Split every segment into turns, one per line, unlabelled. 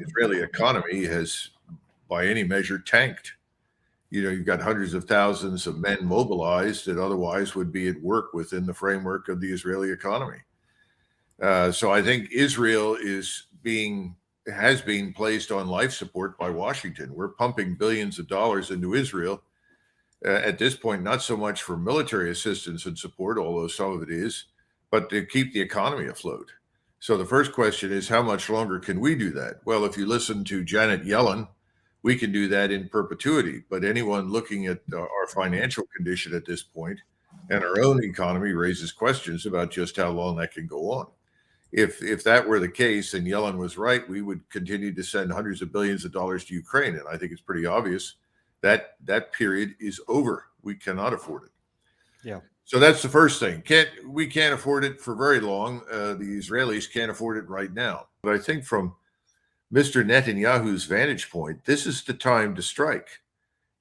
Israeli economy has, by any measure, tanked. You've got hundreds of thousands of men mobilized that otherwise would be at work within the framework of the Israeli economy. So I think Israel has been placed on life support by Washington. We're pumping billions of dollars into Israel at this point, not so much for military assistance and support, although some of it is, but to keep the economy afloat. So the first question is, how much longer can we do that? Well, if you listen to Janet Yellen, we can do that in perpetuity. But anyone looking at our financial condition at this point and our own economy raises questions about just how long that can go on. If that were the case and Yellen was right, we would continue to send hundreds of billions of dollars to Ukraine. And I think it's pretty obvious that that period is over. We cannot afford it.
Yeah.
So that's the first thing. We can't afford it for very long. The Israelis can't afford it right now. But I think from Mr. Netanyahu's vantage point, this is the time to strike.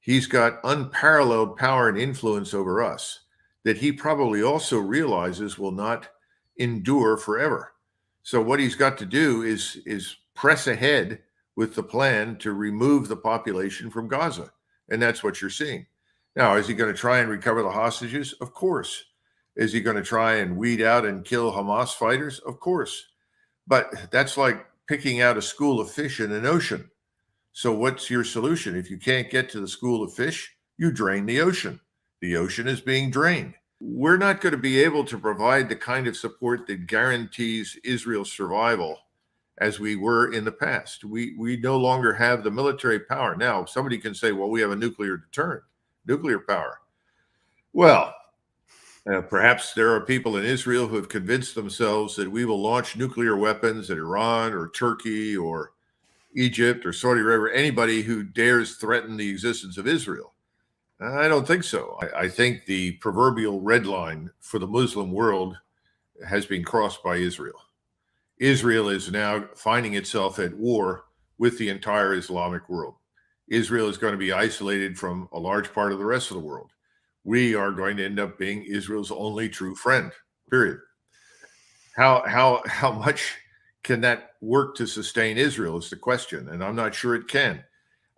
He's got unparalleled power and influence over us that he probably also realizes will not endure forever. So what he's got to do is press ahead with the plan to remove the population from Gaza. And that's what you're seeing. Now, is he going to try and recover the hostages? Of course. Is he going to try and weed out and kill Hamas fighters? Of course. But that's like picking out a school of fish in an ocean. So what's your solution? If you can't get to the school of fish, you drain the ocean. The ocean is being drained. We're not going to be able to provide the kind of support that guarantees Israel's survival as we were in the past. We no longer have the military power. Now, somebody can say, well, we have a nuclear deterrent, nuclear power. Well, perhaps there are people in Israel who have convinced themselves that we will launch nuclear weapons at Iran or Turkey or Egypt or Saudi Arabia, anybody who dares threaten the existence of Israel. I don't think so. I think the proverbial red line for the Muslim world has been crossed by Israel. Israel is now finding itself at war with the entire Islamic world. Israel is going to be isolated from a large part of the rest of the world. We are going to end up being Israel's only true friend, period. How much can that work to sustain Israel is the question, and I'm not sure it can.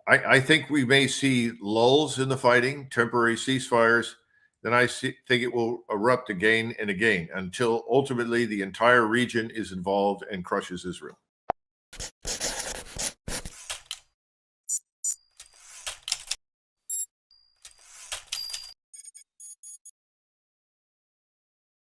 I think we may see lulls in the fighting, temporary ceasefires. Then I think it will erupt again and again until ultimately the entire region is involved and crushes Israel.